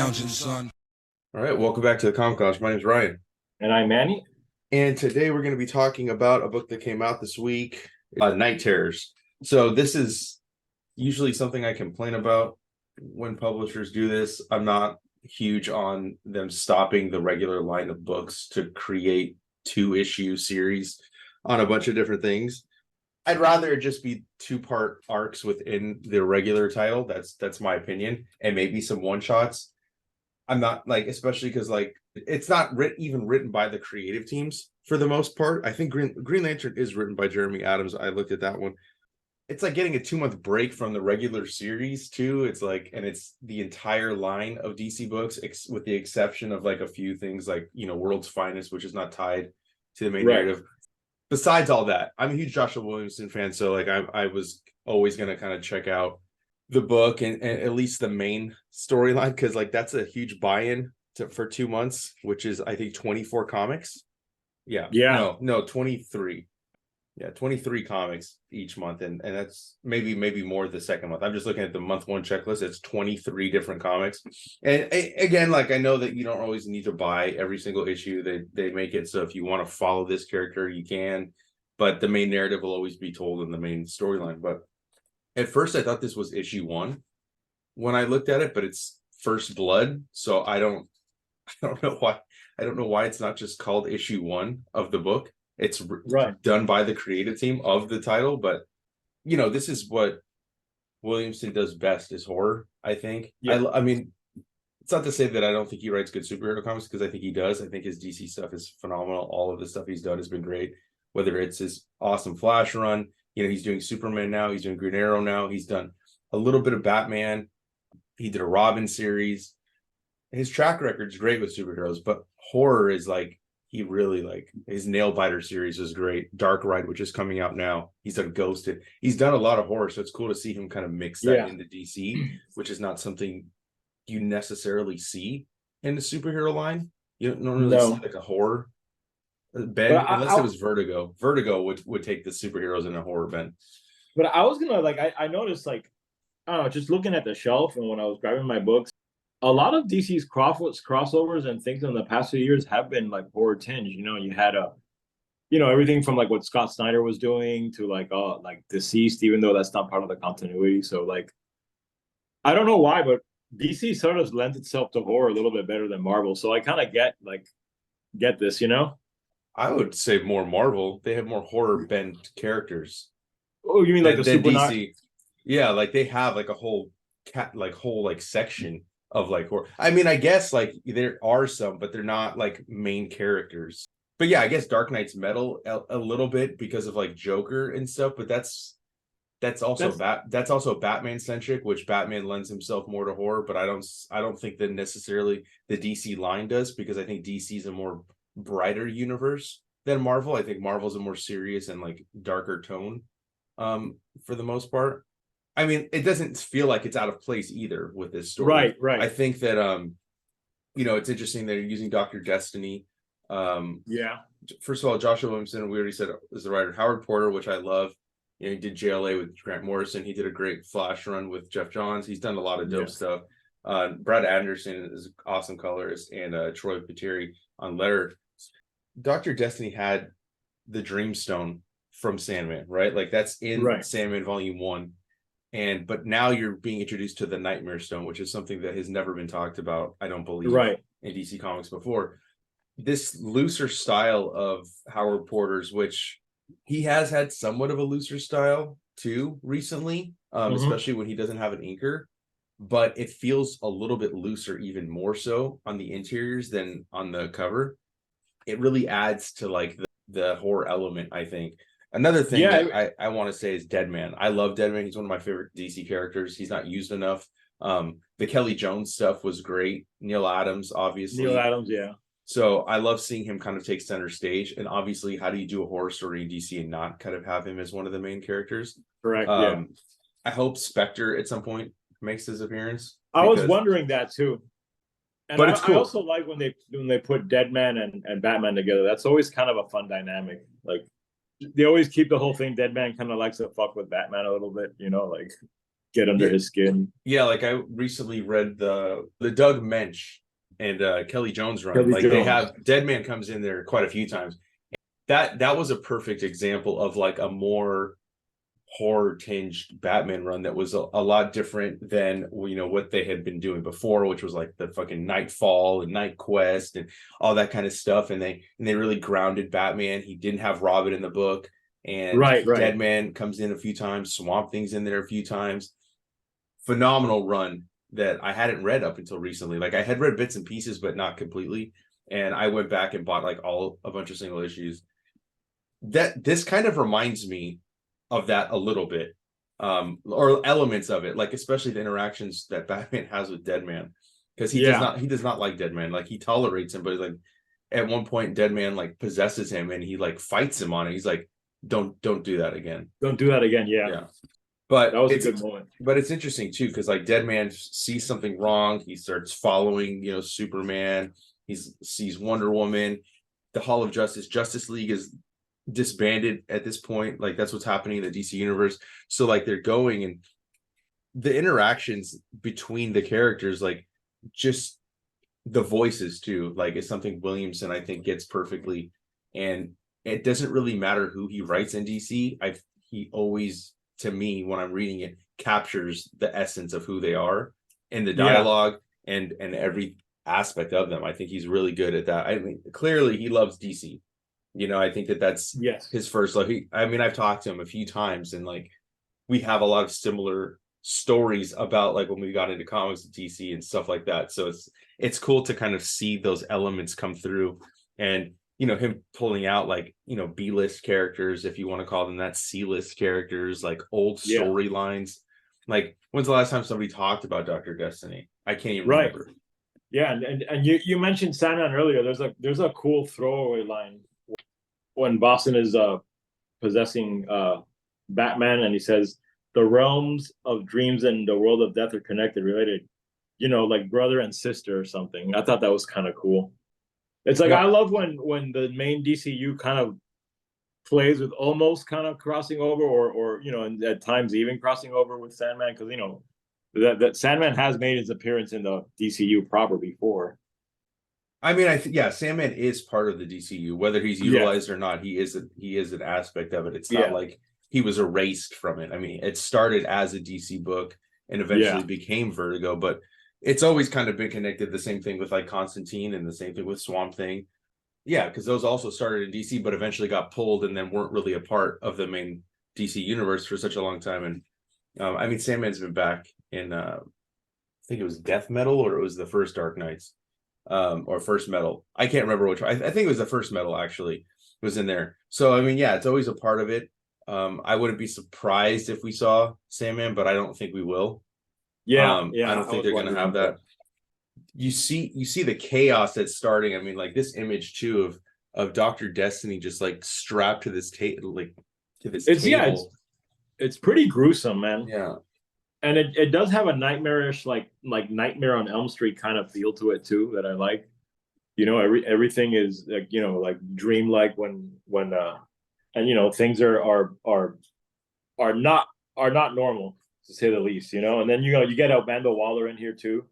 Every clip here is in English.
lounging, son. All right, welcome back to the Comic Lounge. My name's Ryan. And I'm Manny. And today we're going to be talking about a book that came out this week, Night Terrors. So this is usually something I complain about when publishers do this. I'm not huge on them stopping the regular line of books to create 2-issue series on a bunch of different things. I'd rather it just be 2-part arcs within the regular title. That's my opinion. And maybe some one-shots. I'm not especially because it's not even written by the creative teams for the most part. I think Green Lantern is written by Jeremy Adams. I looked at that one. It's like getting a 2-month break from the regular series too. And it's the entire line of DC books with the exception of a few things World's Finest, which is not tied to the main narrative. Besides all that, I'm a huge Joshua Williamson fan, so I was always gonna kind of check out the book and at least the main storyline, because that's a huge buy-in for 2 months, which is I think 24 comics. No, 23. 23 comics each month, and that's maybe more the second month. I'm just looking at the month one checklist. It's 23 different comics, and again, I know that you don't always need to buy every single issue. They make it so if you want to follow this character, you can, but the main narrative will always be told in the main storyline. But at first I thought this was issue 1 when I looked at it, but it's First Blood, so I don't know why it's not just called issue 1 of the book. It's done by the creative team of the title, but this is what Williamson does best, is horror, I think. I mean, it's not to say that I don't think he writes good superhero comics, because I think he does. I think his DC stuff is phenomenal. All of the stuff he's done has been great, whether it's his awesome Flash run. He's doing Superman now. He's doing Green Arrow now. He's done a little bit of Batman. He did a Robin series. His track record's great with superheroes, but horror is he really his Nailbiter series is great. Dark Ride, which is coming out now. He's done Ghosted. He's done a lot of horror, so it's cool to see him kind of mix that into DC, which is not something you necessarily see in the superhero line. You don't really see a horror bend, unless it was Vertigo. Vertigo would take the superheroes in a horror bend. But I was gonna I noticed I don't know, just looking at the shelf and when I was grabbing my books, a lot of DC's crossovers and things in the past few years have been horror tinge. You had everything from what Scott Snyder was doing to Deceased, even though that's not part of the continuity. So I don't know why, but DC sort of lends itself to horror a little bit better than Marvel. So I kind of get this, I would say more Marvel. They have more horror bent characters. Oh, you mean the Super DC? Yeah, they have a whole section of horror. I mean, I guess there are some, but they're not main characters. But yeah, I guess Dark Knight's metal a little bit because of Joker and stuff. But that's also Batman centric, which Batman lends himself more to horror. But I don't think that necessarily the DC line does, because I think DC's a more brighter universe than Marvel. I think Marvel's a more serious and darker tone for the most part. I mean, it doesn't feel like it's out of place either with this story. Right. I think that it's interesting that you're using Dr. Destiny. First of all, Joshua Williamson, we already said, is the writer. Howard Porter, which I love. He did JLA with Grant Morrison. He did a great Flash run with Jeff Johns. He's done a lot of dope stuff. Brad Anderson is an awesome colorist, and Troy Peteri on letter. Dr. Destiny had the Dreamstone from Sandman, right? That's in Sandman Volume 1. But now you're being introduced to the Nightmare Stone, which is something that has never been talked about, I don't believe, in DC Comics before. This looser style of Howard Porter's, which he has had somewhat of a looser style too recently, especially when he doesn't have an inker, but it feels a little bit looser, even more so on the interiors than on the cover. It really adds to the horror element, I think. Another thing that I want to say is Deadman. I love Deadman. He's one of my favorite DC characters. He's not used enough. The Kelly Jones stuff was great. Neil Adams, obviously. Yeah. So I love seeing him kind of take center stage. And obviously, how do you do a horror story in DC and not kind of have him as one of the main characters? Correct. I hope Spectre at some point makes his appearance. I was wondering that too. And but it's cool. I also like when they put Deadman and Batman together. That's always kind of a fun dynamic. They always keep the whole thing. Deadman kind of likes to fuck with Batman a little bit, get under Yeah. his skin. Yeah, like I recently read the Doug Mensch and Kelly Jones run. Kelly Like they Jones. have Deadman comes in there quite a few times. That was a perfect example of like a more horror tinged Batman run that was a lot different than what they had been doing before, which was like the fucking Nightfall and Night Quest and all that kind of stuff. And they really grounded Batman. He didn't have Robin in the book, and Right. Deadman comes in a few times, Swamp Thing's in there a few times. Phenomenal run that I hadn't read up until recently. Like I had read bits and pieces, but not completely. And I went back and bought like a bunch of single issues. That this kind of reminds me of that a little bit, or elements of it, like especially the interactions that Batman has with Deadman, because he does not like Deadman. Like he tolerates him, but like at one point Deadman like possesses him and he like fights him on it. He's like, don't do that again. Don't do that again. Yeah. But that was a good moment. But it's interesting too, because like Deadman sees something wrong. He starts following, Superman. He sees Wonder Woman. The Hall of Justice League is disbanded at this point. Like that's what's happening in the DC universe. So like they're going, and the interactions between the characters, like just the voices too, like it's something Williamson I think gets perfectly. And it doesn't really matter who he writes in DC. He always, to me, when I'm reading it, captures the essence of who they are in the dialogue and every aspect of them. I think he's really good at that. I mean, clearly he loves DC. I think that's his first love. I've talked to him a few times, and like we have a lot of similar stories about like when we got into comics at DC and stuff like that. So it's cool to kind of see those elements come through, and him pulling out like B-list characters, if you want to call them that, C-list characters, like old storylines. Like when's the last time somebody talked about Dr. Destiny? I can't even remember. Yeah, and you mentioned Sandman earlier. There's a cool throwaway line when Boston is possessing Batman, and he says the realms of dreams and the world of death are connected, related, like brother and sister or something. I thought that was kind of cool. It's like I love when the main DCU kind of plays with almost kind of crossing over, or and at times even crossing over with Sandman, because that Sandman has made his appearance in the DCU proper before. I mean, Sandman is part of the DCU, whether he's utilized or not. He is an aspect of it. It's not like he was erased from it. I mean, it started as a DC book and eventually became Vertigo, but it's always kind of been connected. The same thing with like Constantine, and the same thing with Swamp Thing. Yeah, because those also started in DC, but eventually got pulled and then weren't really a part of the main DC universe for such a long time. And Sandman's been back in I think it was Death Metal, or it was the first Dark Knights. Or First Metal. I can't remember which one. I think it was the First Metal actually was in there. So it's always a part of it. I wouldn't be surprised if we saw Sandman, but I don't think we will. I don't think they're gonna have that. You see the chaos that's starting. I mean, like this image too of Dr. Destiny just like strapped to this table, it's pretty gruesome, man. Yeah. And it does have a nightmarish, like Nightmare on Elm Street kind of feel to it too, that I like. Everything is like like dreamlike when and things are not normal, to say the least. And then you get Amanda Waller in here too.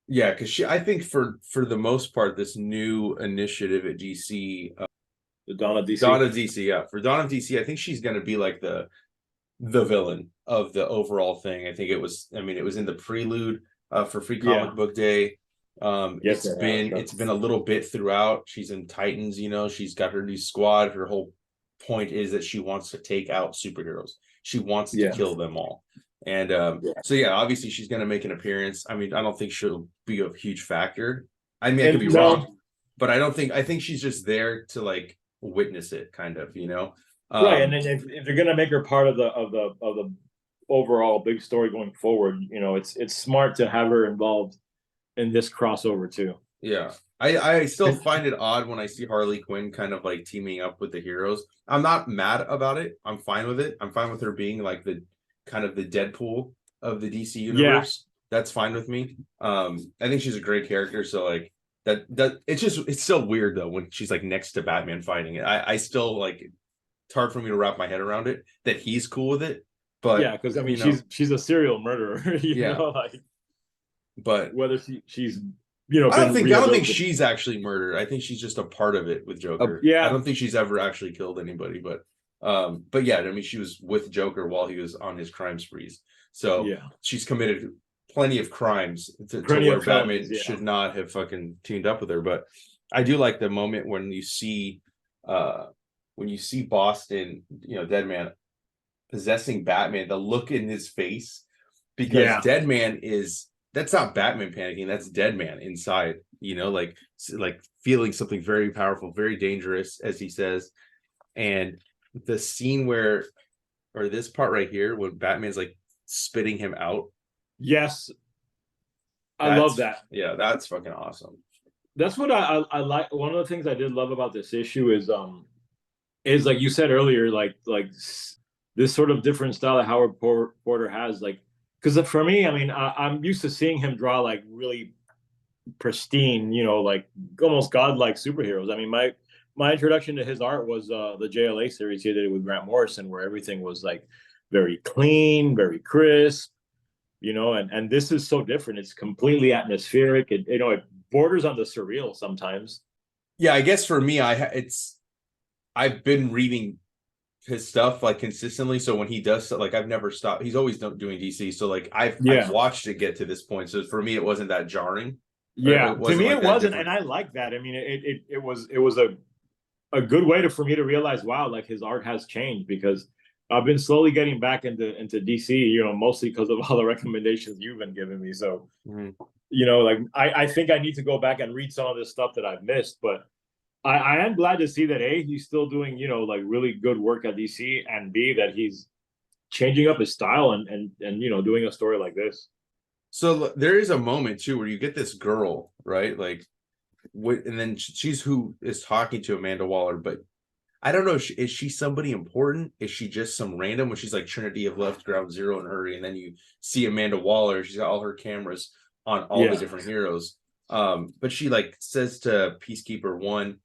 Yeah, because I think for the most part, this new initiative at DC, the Dawn of DC. For Dawn of DC, I think she's going to be like the villain of the overall thing. I think it was in the prelude for Free Comic Book Day. It's been a little bit throughout. She's in Titans, she's got her new squad. Her whole point is that she wants to take out superheroes. She wants to kill them all. And obviously she's going to make an appearance. I mean, I don't think she'll be a huge factor. I could be wrong, but I think she's just there to like witness it, kind of, right. And then if you're going to make her part of the overall big story going forward, it's smart to have her involved in this crossover too. Yeah. I still find it odd when I see Harley Quinn kind of like teaming up with the heroes. I'm not mad about it. I'm fine with it. I'm fine with her being like the kind of the Deadpool of the DC universe. That's fine with me. I think she's a great character. So like that it's still weird though when she's like next to Batman fighting it. I still like, it's hard for me to wrap my head around it that he's cool with it. But yeah, because I mean, you know, she's a serial murderer, yeah, like but whether she's been I don't think rehabilitated. she's actually murdered. I think she's just a part of it with Joker. I Yeah, don't think she's ever actually killed anybody, but yeah, I mean, she was with Joker while he was on his crime sprees. So yeah, she's committed plenty of crimes to plenty where of felonies. Batman Yeah, should not have fucking teamed up with her. But I do like the moment uh when you see Boston, Deadman possessing Batman, the look in his face, because yeah, Deadman is that's not Batman panicking, that's Deadman inside, like feeling something very powerful, very dangerous, as he says. And the scene or this part right here, when Batman's like spitting him out, yes, I love that's that. yeah, that's fucking awesome. That's what I like. One of the things I did love about this issue is like you said earlier, this sort of different style that Porter has, like because for me, I mean, I'm used to seeing him draw like really pristine, like almost godlike superheroes. I mean, my introduction to his art was the JLA series he did with Grant Morrison, where everything was like very clean, very crisp, and this is so different. It's completely atmospheric. It borders on the surreal sometimes. Yeah, I guess for me, I've been reading his stuff like consistently. So when he does, like, I've never stopped. He's always doing DC. So like I've Yeah. watched it get to this point. So for me, it wasn't that jarring, or Yeah, it to wasn't me like it that wasn't, different. and I like that. I mean, it was a good way for me to realize, wow, like his art has changed because I've been slowly getting back into DC, mostly because of all the recommendations you've been giving me. So, Mhm. like I think I need to go back and read some of this stuff that I've missed, but I am glad to see that A, he's still doing, like really good work at DC, and B, that he's changing up his style and doing a story like this. So there is a moment too where you get this girl, right? Like, and then she's who is talking to Amanda Waller, but I don't know. Is she somebody important? Is she just some random when she's like Trinity of Left, Ground Zero, and Hurry? And then you see Amanda Waller. She's got all her cameras on all the Yeah. different heroes. But she like says to Peacekeeper One,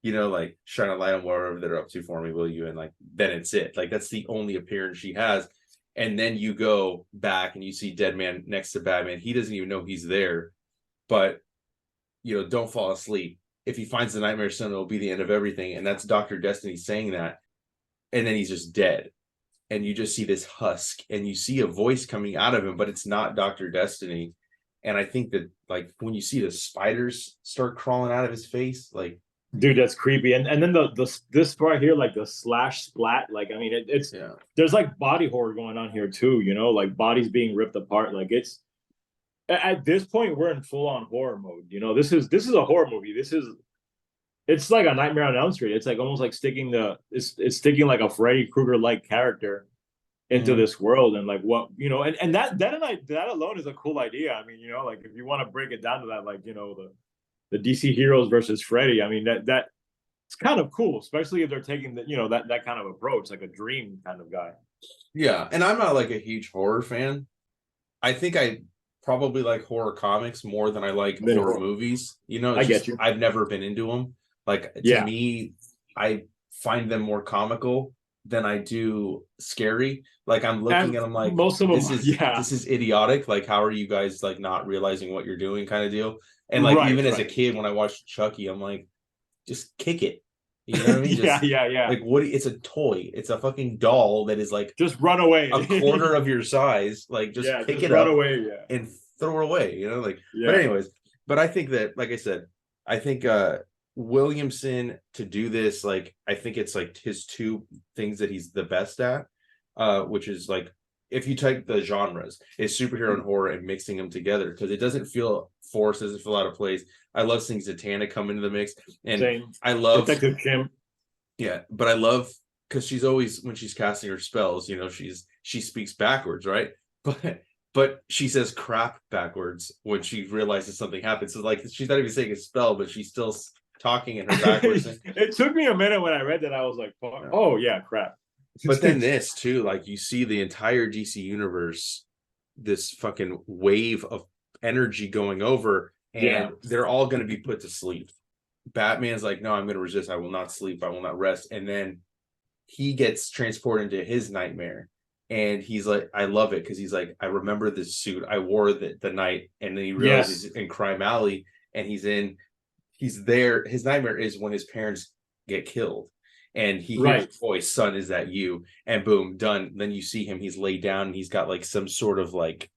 like shine a light on whatever they're up to for me, will you? And like then it's it. Like that's the only appearance she has. And then you go back and you see Deadman next to Batman. He doesn't even know he's there, but don't fall asleep. If he finds the Nightmare Sun, it'll be the end of everything. And that's Dr. Destiny saying that. And then he's just dead. And you just see this husk and you see a voice coming out of him, but it's not Dr. Destiny. And I think that like when you see the spiders start crawling out of his face, like, Dude, that's creepy. And then the this part here, like the slash splat, like I mean, it's yeah. there's like body horror going on here too, like bodies being ripped apart. Like it's at this point we're in full on horror mode. This is a horror movie. It's like a Nightmare on Elm Street. It's like almost like it's sticking like a Freddy Krueger like character into Mhm. this world, and like what and that alone is a cool idea. I mean, like if you want to break it down to that, like the DC heroes versus Freddy. I mean that it's kind of cool, especially if they're taking that kind of approach, like a dream kind of guy. Yeah. And I'm not like a huge horror fan. I think I probably like horror comics more than I like Then horror movies. I It's get just you. I've never been into them. Like to Yeah, me, I find them more comical than I do scary. Like I'm looking and at them like most of them, yeah, this is idiotic. Like how are you guys like not realizing what you're doing kind of deal? And like right, even as a right. kid when I watched Chucky, I'm like, just kick it. You know what I mean? Yeah, Just yeah, yeah. like what it's a toy. It's a fucking doll that is like Just run away. a quarter of your size. Like just Yeah, pick just it run up away. Yeah, and throw it away, like, but yeah. anyways, but I think that, like I said, I think Williamson to do this, like, I think it's like his two things that he's the best at, which is like, if you take the genres, is superhero and horror and mixing them together because it doesn't feel forced, doesn't feel out of place. I love seeing Zatanna come into the mix, and Same. I love, Detective Kim. yeah, but I love because she's always when she's casting her spells, she speaks backwards, right? But she says crap backwards when she realizes something happens. So like she's not even saying a spell, but she's still talking in her backwards. It took me a minute when I read that. I was like, oh yeah, crap. But then this too, like you see the entire DC universe, this fucking wave of energy going over, Yeah, and they're all going to be put to sleep. Batman's like, no, I'm going to resist. I will not sleep. I will not rest. And then he gets transported into his nightmare, and he's like, I love it because he's like, I remember this suit I wore the night, and then he realizes Yes. he's in Crime Alley, and he's there. His nightmare is when his parents get killed, and he hears Right. his voice, "Son, is that you?" And boom, done. Then you see him. He's laid down, and he's got like some sort of like.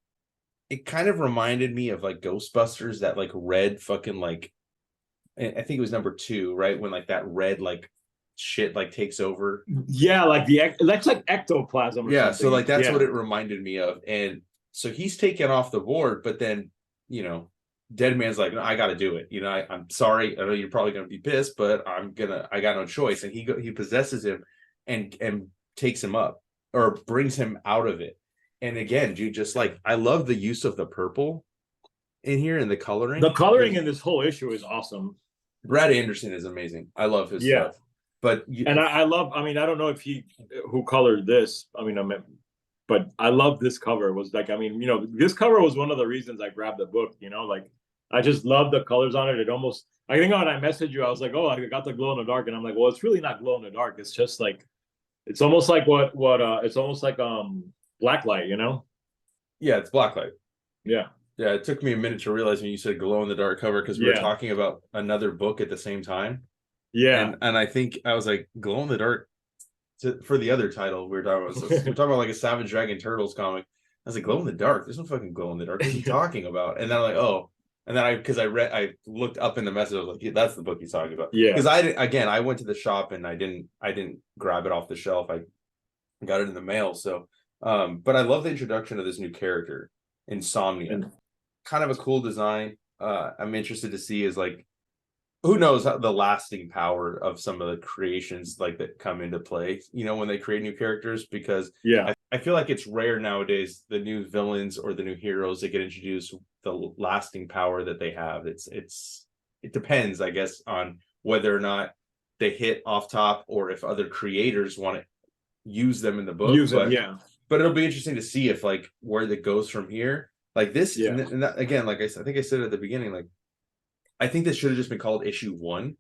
It kind of reminded me of like Ghostbusters, that like red fucking like. I think it was number 2, right? When like that red like shit like takes over. Yeah, like that's like ectoplasm or Yeah, something. so like that's Yeah. what it reminded me of. And so he's taken off the board, but then, Dead Man's like, no, I got to do it. I'm sorry. I know you're probably going to be pissed, but I got no choice. And he possesses him and takes him up, or brings him out of it. And again, dude, just like, I love the use of the purple in here and the coloring. The coloring in this whole issue is awesome. Brad Anderson is amazing. I love his Yeah. stuff. But And I love, I mean, I don't know if who colored this. I mean, but I love this cover. It was like, I mean, this cover was one of the reasons I grabbed the book, like I just love the colors on it. It almost, I think when I messaged you, I was like, oh, I got the glow in the dark. And I'm like, well, it's really not glow in the dark. It's just like, it's almost like it's almost like blacklight, yeah, it's blacklight. Yeah. Yeah, it took me a minute to realize when you said glow in the dark cover, because we were talking about another book at the same time. Yeah. And I think I was like, glow in the dark for the other title we were talking about. So we're talking about like a Savage Dragon Turtles comic. I was like, glow in the dark? There's no fucking glow in the dark. What are you talking about? And then I'm like, oh. And then I looked up in the message. I was like, yeah, that's the book he's talking about. Yeah. Because I went to the shop and I didn't grab it off the shelf. I got it in the mail. So, but I love the introduction of this new character, Insomnia. Kind of a cool design. I'm interested to see is like, who knows the lasting power of some of the creations like that come into play, when they create new characters, because I feel like it's rare nowadays, the new villains or the new heroes that get introduced, the lasting power that they have. It depends, I guess, on whether or not they hit off top or if other creators want to use them in the book. But it'll be interesting to see if like where that goes from here. Like this, and that, again, like I think I said at the beginning, like I think this should have just been called issue 1.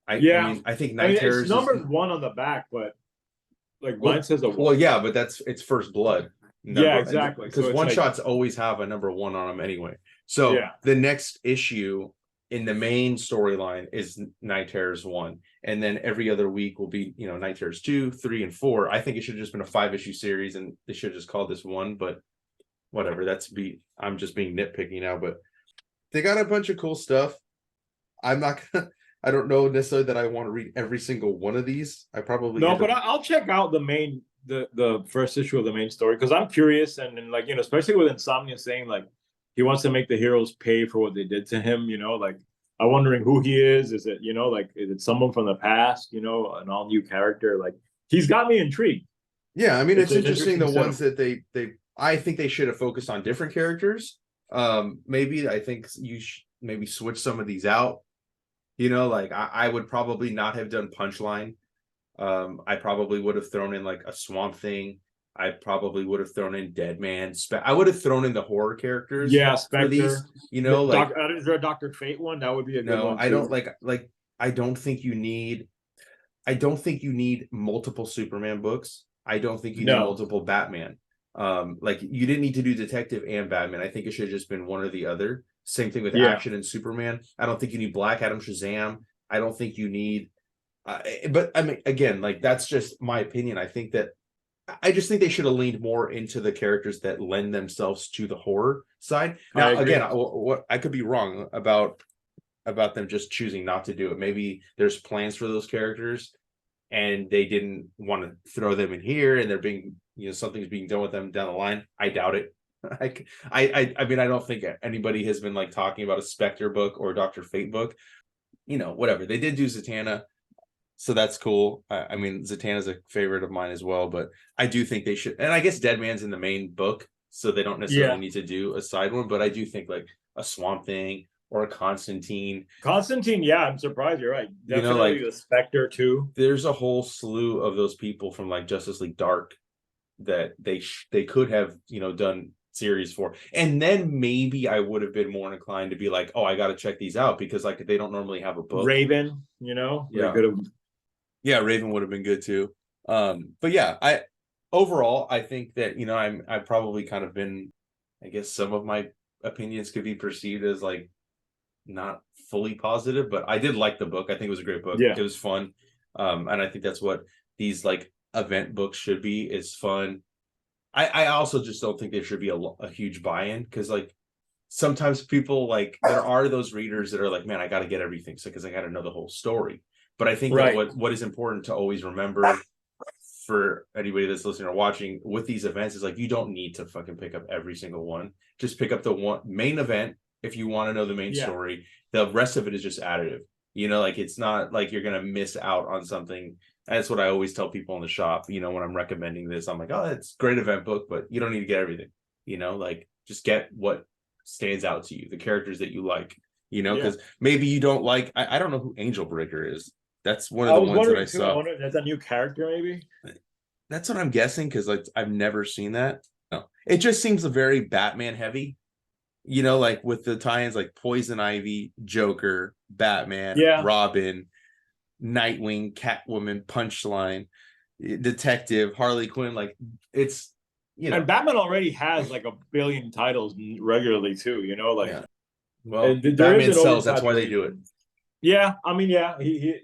I mean, I think Night Terrors it's numbered 1 on the back, but like mine says a 1. Well, yeah, but it's First Blood. Yeah, exactly. Because so one shots always have a number 1 on them anyway. So the next issue in the main storyline is Night Terrors 1, and then every other week will be Night Terrors 2, 3, and 4. I think it should have just been a 5-issue series, and they should have just called this 1. But whatever. I'm just being nitpicky now, but they got a bunch of cool stuff. I don't know necessarily that I want to read every single one of these. I probably but I'll check out the first issue of the main story, because I'm curious, and like especially with Insomnia saying like he wants to make the heroes pay for what they did to him. Like I'm wondering who he is. Is it is it someone from the past? An all new character? Like he's got me intrigued. Yeah, I mean it's interesting the ones that they I think they should have focused on different characters. Maybe I think you maybe switch some of these out. Like I would probably not have done Punchline. I probably would have thrown in like a Swamp Thing. I probably would have thrown in Dead Man. I would have thrown in the horror characters. Yeah, Spectre. These, like is there a Dr. Fate one? That would be a good one. No, I don't like. I don't think you need. I don't think you need multiple Superman books. I don't think you need multiple Batman. Like you didn't need to do Detective and Batman. I think it should have just been one or the other. Same thing with Action and Superman. I don't think you need Black Adam, Shazam. I don't think you need but I mean again, like that's just my opinion. I just think they should have leaned more into the characters that lend themselves to the horror side. Now again, what I could be wrong about them just choosing not to do it. Maybe there's plans for those characters and they didn't want to throw them in here, and they're being something's being done with them down the line. I doubt it. I mean, I don't think anybody has been like talking about a Spectre book or a Dr. Fate book. Whatever. They did do Zatanna, so that's cool. I mean, Zatanna's a favorite of mine as well, but I do think they should. And I guess Dead Man's in the main book, so they don't necessarily need to do a side one. But I do think like a Swamp Thing or a Constantine. Yeah, I'm surprised. You're right. Definitely the Spectre too. There's a whole slew of those people from like Justice League Dark that they could have done series for, and then maybe I would have been more inclined to be like, oh, I got to check these out, because like they don't normally have a book. Raven, Raven would have been good too. But yeah, overall, I think that I've probably kind of been, I guess some of my opinions could be perceived as like not fully positive, but I did like the book. I think it was a great book. Yeah. It was fun. And I think that's what these like event books should be, is fun. I also just don't think there should be a huge buy-in, because like sometimes people, like, there are those readers that are like, man, I got to get everything, so because I got to know the whole story. But I think that Right. what is important to always remember for anybody that's listening or watching with these events is like, you don't need to fucking pick up every single one. Just pick up the one main event if you want to know the main Yeah. story. The rest of it is just additive. Like it's not like you're gonna miss out on something. That's what I always tell people in the shop. When I'm recommending this, I'm like, oh, it's a great event book, but you don't need to get everything. Like just get what stands out to you, the characters that you like. Because maybe you don't like. I don't know who Angel Breaker is. That's one of the ones that I saw. I wonder if that's a new character, maybe. That's what I'm guessing, because like I've never seen that. No, it just seems a very Batman heavy. Like with the tie-ins like Poison Ivy, Joker, Batman, Robin, Nightwing, Catwoman, Punchline, Detective, Harley Quinn. Like it's and Batman already has like a billion titles regularly too. Well, Batman sells. That's why they do it. Yeah, I mean, yeah, he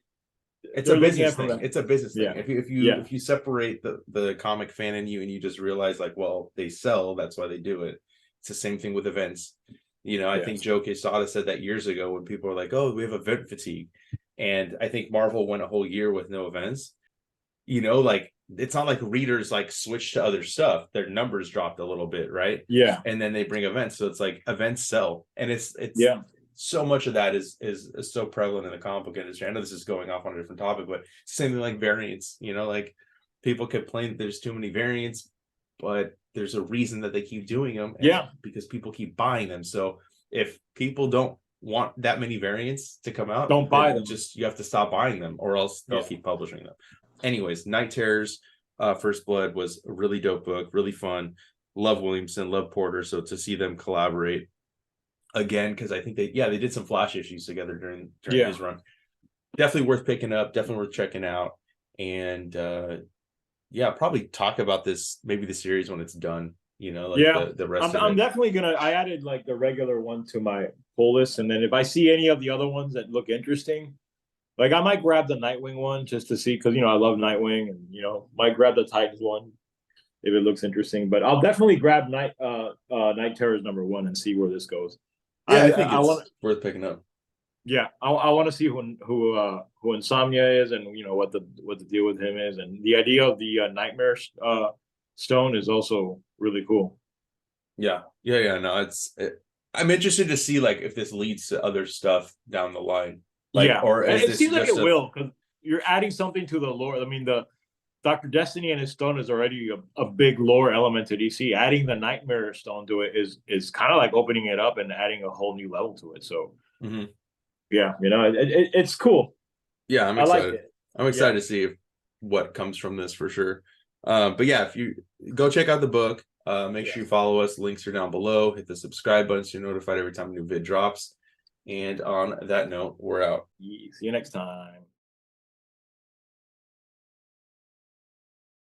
it's a business thing. It's a business thing. Yeah. If you separate the comic fan in you and you just realize like, well, they sell, that's why they do it. It's the same thing with events. I think Joe Quesada said that years ago when people were like, oh, we have event fatigue. And I think Marvel went a whole year with no events. Like it's not like readers like switch to other stuff. Their numbers dropped a little bit, right? Yeah. And then they bring events. So it's like events sell. And it's so much of that is so prevalent in the comic book industry. I know this is going off on a different topic, but same thing like variants. Like people complain that there's too many variants, but there's a reason that they keep doing them. Because people keep buying them. So if people don't want that many variants to come out, don't buy them. Just you have to stop buying them, or else they'll keep publishing them. Anyways, Night Terrors, First Blood was a really dope book, really fun. Love Williamson, love Porter. So to see them collaborate again, because I think they did some Flash issues together during his run. Definitely worth picking up, definitely worth checking out. And probably talk about this, maybe the series when it's done. The rest of it. I'm definitely gonna. I added like the regular one to my pull list, and then if I see any of the other ones that look interesting, like I might grab the Nightwing one just to see, because I love Nightwing, and might grab the Titans one if it looks interesting. But I'll definitely grab Night Terrors #1 and see where this goes. I think it's worth picking up. Yeah, I want to see who Insomnia is, and what the deal with him is, and the idea of the Nightmare Stone is also really cool. No, I'm interested to see like if this leads to other stuff down the line. Or it seems like it will, because you're adding something to the lore. I mean, the Dr. Destiny and his stone is already a big lore element to DC. Adding the Nightmare Stone to it is kind of like opening it up and adding a whole new level to it. So, it's cool. Yeah, I'm excited. I'm excited to see what comes from this for sure. But if you go check out the book, make sure you follow us. Links are down below. Hit the subscribe button so you're notified every time a new vid drops. And on that note, we're out. See you next time.